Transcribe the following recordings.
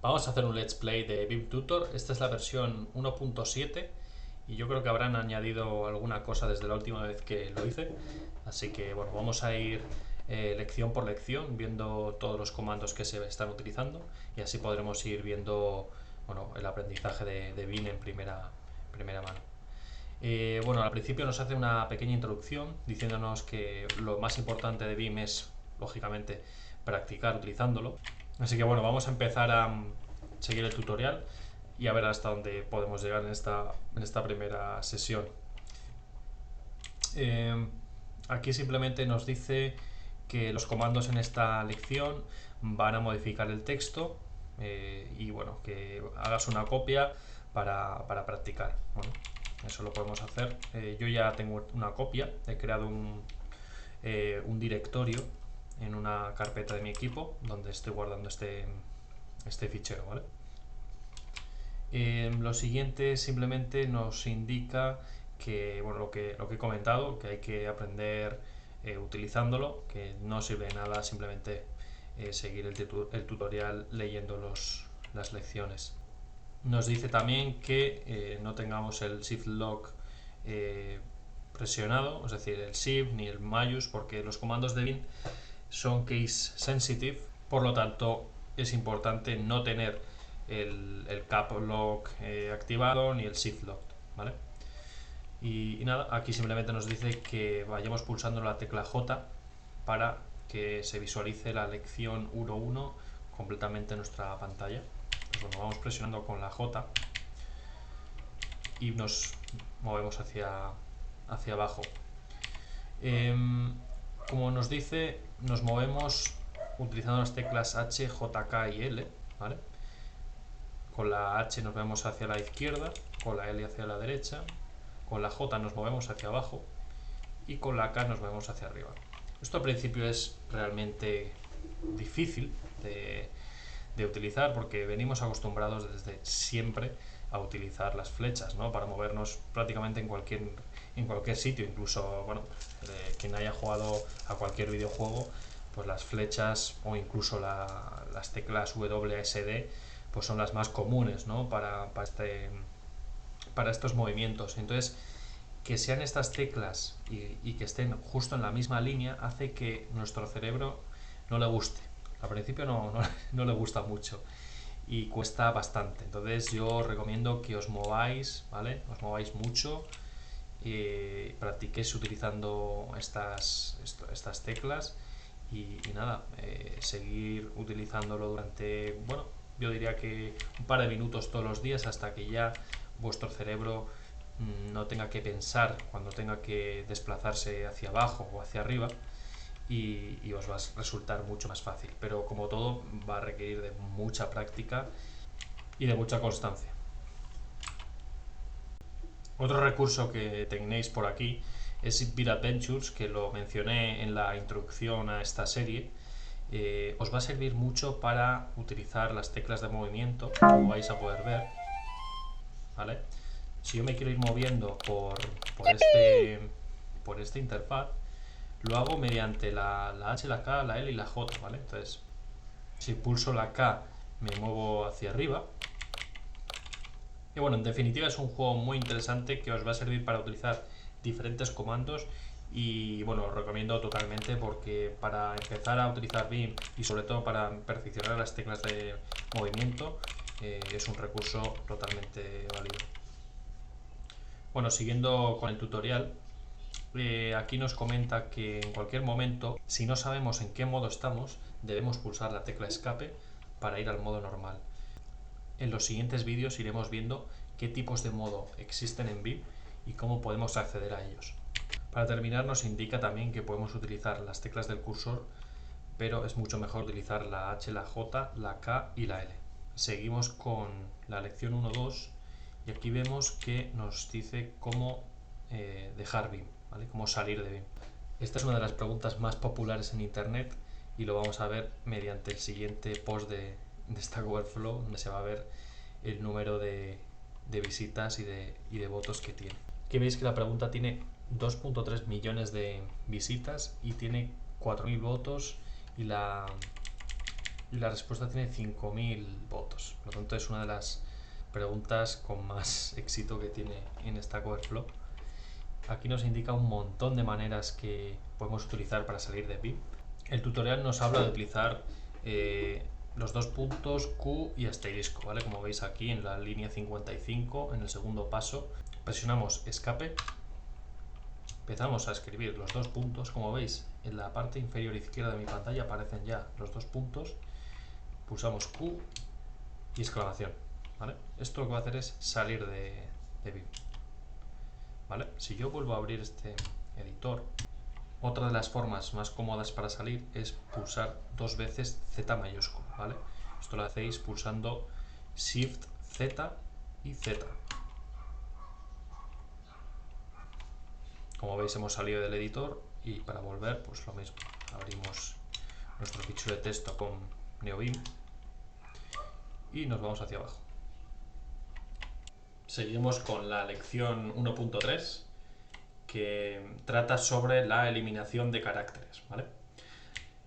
Vamos a hacer un let's play de Vim Tutor. Esta es la versión 1.7 y yo creo que habrán añadido alguna cosa desde la última vez que lo hice. Así que bueno, vamos a ir lección por lección viendo todos los comandos que se están utilizando y así podremos ir viendo el aprendizaje de Vim en primera mano. Bueno, al principio nos hace una pequeña introducción diciéndonos que lo más importante de Vim es, lógicamente, practicar utilizándolo. Así que bueno, vamos a empezar a seguir el tutorial y a ver hasta dónde podemos llegar en esta primera sesión. Aquí simplemente nos dice que los comandos en esta lección van a modificar el texto y bueno, que hagas una copia para practicar. Bueno, eso lo podemos hacer. Yo ya tengo una copia, he creado un directorio en una carpeta de mi equipo donde estoy guardando este fichero, ¿vale? Lo siguiente simplemente nos indica que, bueno, lo que he comentado, que hay que aprender utilizándolo, que no sirve de nada simplemente seguir el tutorial leyendo las lecciones. Nos dice también que no tengamos el shift lock presionado, es decir, el shift ni el majus, porque los comandos de Vim son case sensitive, por lo tanto es importante no tener el cap lock activado ni el shift lock, ¿vale? Y nada, aquí simplemente nos dice que vayamos pulsando la tecla J para que se visualice la lección 1.1 completamente en nuestra pantalla. Pues bueno, vamos presionando con la J y nos movemos hacia abajo. Como nos dice, nos movemos utilizando las teclas H, J, K y L, ¿vale? Con la H nos movemos hacia la izquierda, con la L hacia la derecha, con la J nos movemos hacia abajo y con la K nos movemos hacia arriba. Esto al principio es realmente difícil de utilizar porque venimos acostumbrados desde siempre a utilizar las flechas, ¿no? Para movernos prácticamente en cualquier sitio, incluso bueno, quien haya jugado a cualquier videojuego, pues las flechas o incluso las teclas WASD pues son las más comunes, ¿no? para estos movimientos. Entonces, que sean estas teclas y que estén justo en la misma línea hace que nuestro cerebro no le guste. Al principio no le gusta mucho y cuesta bastante. Entonces yo recomiendo que os mováis, ¿vale? Os mováis mucho y practiquéis utilizando estas teclas y nada, seguir utilizándolo durante, bueno, yo diría que un par de minutos todos los días hasta que ya vuestro cerebro no tenga que pensar cuando tenga que desplazarse hacia abajo o hacia arriba y os va a resultar mucho más fácil. Pero como todo va a requerir de mucha práctica y de mucha constancia. Otro recurso que tenéis por aquí es Beat Adventures, que lo mencioné en la introducción a esta serie. Os va a servir mucho para utilizar las teclas de movimiento, como vais a poder ver, ¿vale? Si yo me quiero ir moviendo por esta interfaz, lo hago mediante la H, la K, la L y la J, ¿vale? Entonces, si pulso la K, me muevo hacia arriba. Y bueno, en definitiva es un juego muy interesante que os va a servir para utilizar diferentes comandos y bueno, os recomiendo totalmente porque para empezar a utilizar Vim y sobre todo para perfeccionar las teclas de movimiento es un recurso totalmente válido. Bueno, siguiendo con el tutorial, aquí nos comenta que en cualquier momento, si no sabemos en qué modo estamos, debemos pulsar la tecla escape para ir al modo normal. En los siguientes vídeos iremos viendo qué tipos de modo existen en Vim y cómo podemos acceder a ellos. Para terminar, nos indica también que podemos utilizar las teclas del cursor, pero es mucho mejor utilizar la H, la J, la K y la L. Seguimos con la lección 1.2 y aquí vemos que nos dice cómo dejar Vim, ¿vale? Cómo salir de Vim. Esta es una de las preguntas más populares en internet y lo vamos a ver mediante el siguiente post de Stack Overflow, donde se va a ver el número de visitas y de votos que tiene. Aquí veis que la pregunta tiene 2.3 millones de visitas y tiene 4.000 votos y la y la respuesta tiene 5000 votos. Por lo tanto, es una de las preguntas con más éxito que tiene en Stack Overflow. Aquí nos indica un montón de maneras que podemos utilizar para salir de Vim. El tutorial nos habla de utilizar los dos puntos, Q y asterisco, ¿vale? Como veis aquí en la línea 55, en el segundo paso, presionamos escape, empezamos a escribir los dos puntos. Como veis, en la parte inferior izquierda de mi pantalla aparecen ya los dos puntos, pulsamos Q y exclamación, ¿vale? Esto lo que va a hacer es salir de Vim, ¿vale? Si yo vuelvo a abrir este editor, otra de las formas más cómodas para salir es pulsar dos veces Z mayúsculo, ¿vale? Esto lo hacéis pulsando Shift Z y Z. Como veis, hemos salido del editor y para volver, pues lo mismo. Abrimos nuestro fichero de texto con NeoVim y nos vamos hacia abajo. Seguimos con la lección 1.3, que trata sobre la eliminación de caracteres, ¿vale?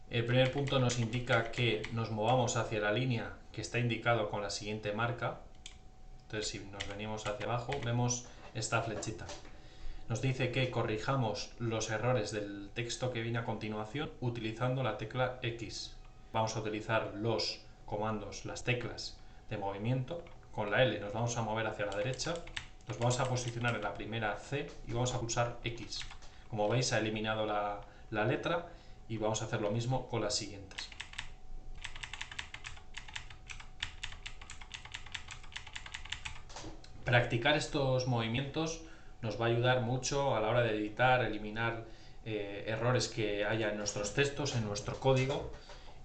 El primer punto nos indica que nos movamos hacia la línea que está indicado con la siguiente marca. Entonces, si nos venimos hacia abajo, vemos esta flechita. Nos dice que corrijamos los errores del texto que viene a continuación utilizando la tecla X. Vamos a utilizar los comandos, las teclas de movimiento. Con la L nos vamos a mover hacia la derecha, nos vamos a posicionar en la primera C y vamos a pulsar X. Como veis, ha eliminado la letra y vamos a hacer lo mismo con las siguientes. Practicar estos movimientos nos va a ayudar mucho a la hora de editar, eliminar errores que haya en nuestros textos, en nuestro código,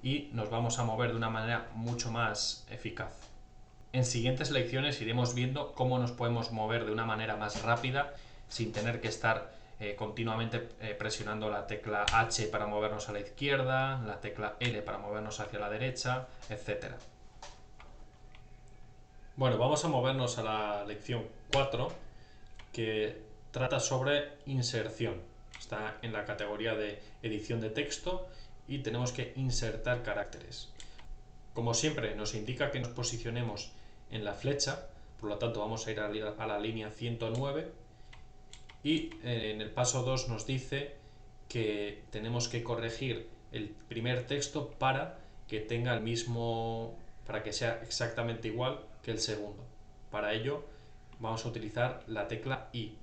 y nos vamos a mover de una manera mucho más eficaz. En siguientes lecciones iremos viendo cómo nos podemos mover de una manera más rápida sin tener que estar continuamente presionando la tecla H para movernos a la izquierda, la tecla L para movernos hacia la derecha, etc. Bueno, vamos a movernos a la lección 4, que trata sobre inserción. Está en la categoría de edición de texto y tenemos que insertar caracteres. Como siempre, nos indica que nos posicionemos en la flecha, por lo tanto vamos a ir a la línea 109 y en el paso 2 nos dice que tenemos que corregir el primer texto para que tenga el mismo, para que sea exactamente igual que el segundo. Para ello vamos a utilizar la tecla I.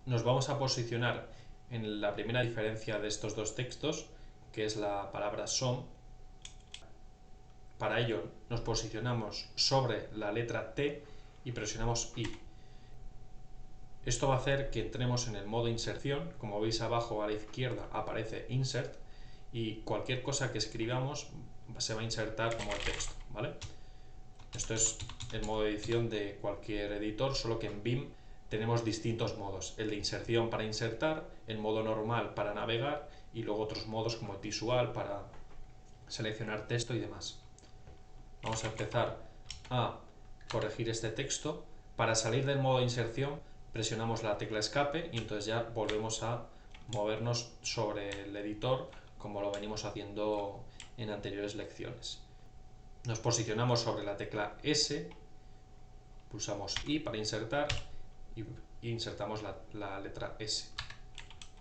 Nos vamos a posicionar en la primera diferencia de estos dos textos, que es la palabra son. Para ello nos posicionamos sobre la letra T y presionamos I. Esto va a hacer que entremos en el modo inserción. Como veis, abajo a la izquierda aparece insert y cualquier cosa que escribamos se va a insertar como el texto, ¿vale? Esto es el modo de edición de cualquier editor, solo que en Vim tenemos distintos modos. El de inserción para insertar, el modo normal para navegar y luego otros modos como el visual para seleccionar texto y demás. Vamos a empezar a corregir este texto. Para salir del modo de inserción presionamos la tecla escape y entonces ya volvemos a movernos sobre el editor como lo venimos haciendo en anteriores lecciones. Nos posicionamos sobre la tecla S, pulsamos I para insertar y insertamos la letra S.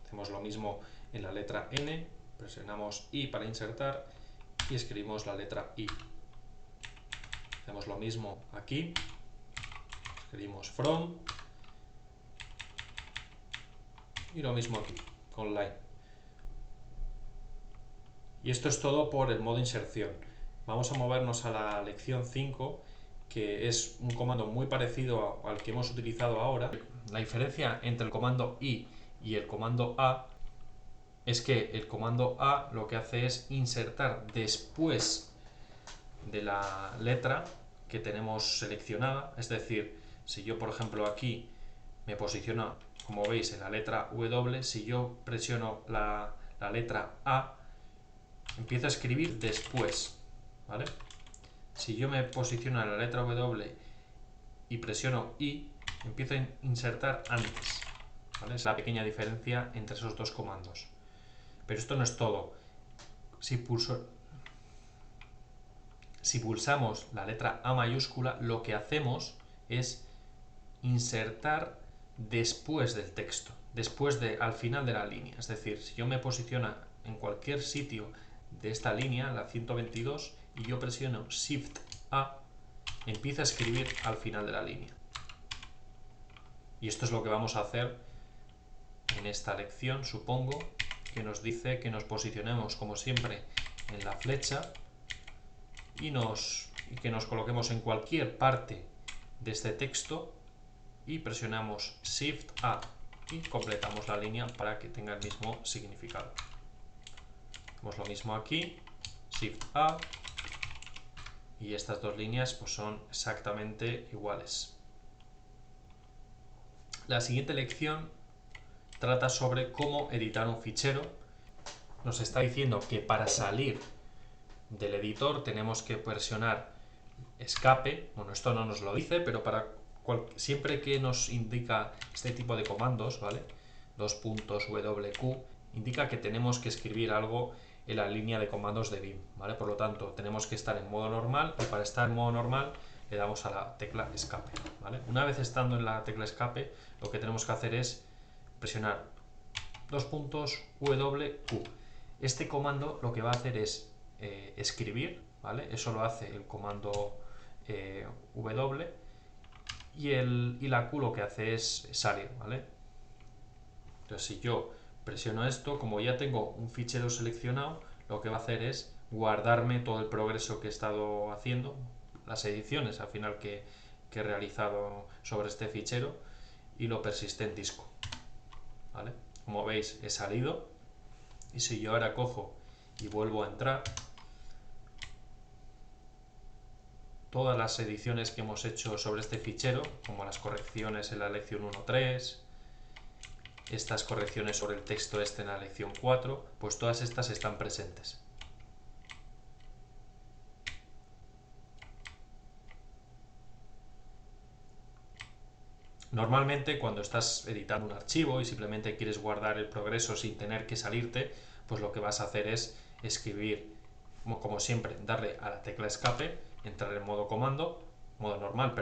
Hacemos lo mismo en la letra N, presionamos I para insertar y escribimos la letra I. Hacemos lo mismo aquí, escribimos from y lo mismo aquí con line. Y esto es todo por el modo inserción. Vamos a movernos a la lección 5, que es un comando muy parecido al que hemos utilizado ahora. La diferencia entre el comando I y el comando A es que el comando A lo que hace es insertar después de la letra que tenemos seleccionada. Es decir, si yo por ejemplo aquí me posiciono, como veis, en la letra W, si yo presiono la letra A, empiezo a escribir después, ¿vale? Si yo me posiciono en la letra W y presiono I, empiezo a insertar antes, ¿vale? Es la pequeña diferencia entre esos dos comandos. Pero esto no es todo. Si pulso si pulsamos la letra A mayúscula, lo que hacemos es insertar después del texto, al final de la línea. Es decir, si yo me posiciono en cualquier sitio de esta línea, la 122, y yo presiono Shift A, empieza a escribir al final de la línea. Y esto es lo que vamos a hacer en esta lección, supongo, que nos dice que nos posicionemos como siempre en la flecha y que nos coloquemos en cualquier parte de este texto y presionamos Shift A y completamos la línea para que tenga el mismo significado. Hacemos lo mismo aquí, Shift A, y estas dos líneas pues son exactamente iguales. La siguiente lección trata sobre cómo editar un fichero. Nos está diciendo que para salir del editor tenemos que presionar escape. Bueno, esto no nos lo dice, pero siempre que nos indica este tipo de comandos, ¿vale? WQ, indica que tenemos que escribir algo en la línea de comandos de Vim, ¿vale? Por lo tanto, tenemos que estar en modo normal, y para estar en modo normal le damos a la tecla escape, ¿vale? Una vez estando en la tecla escape, lo que tenemos que hacer es presionar WQ. Este comando lo que va a hacer es escribir, ¿vale? Eso lo hace el comando W, y la Q lo que hace es salir, ¿vale? Entonces, si yo presiono esto, como ya tengo un fichero seleccionado, lo que va a hacer es guardarme todo el progreso que he estado haciendo, las ediciones al final que he realizado sobre este fichero, y lo persiste en disco, ¿vale? Como veis, he salido, y si yo ahora cojo y vuelvo a entrar, todas las ediciones que hemos hecho sobre este fichero, como las correcciones en la lección 1.3, estas correcciones sobre el texto en la lección 4, pues todas estas están presentes. Normalmente, cuando estás editando un archivo y simplemente quieres guardar el progreso sin tener que salirte, pues lo que vas a hacer es escribir, como siempre, darle a la tecla escape, entrar en modo normal,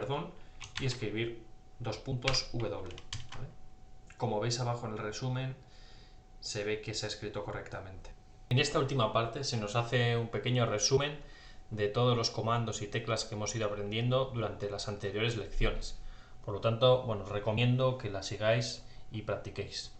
y escribir W, ¿vale? Como veis abajo en el resumen, se ve que se ha escrito correctamente. En esta última parte se nos hace un pequeño resumen de todos los comandos y teclas que hemos ido aprendiendo durante las anteriores lecciones. Por lo tanto, bueno, os recomiendo que las sigáis y practiquéis.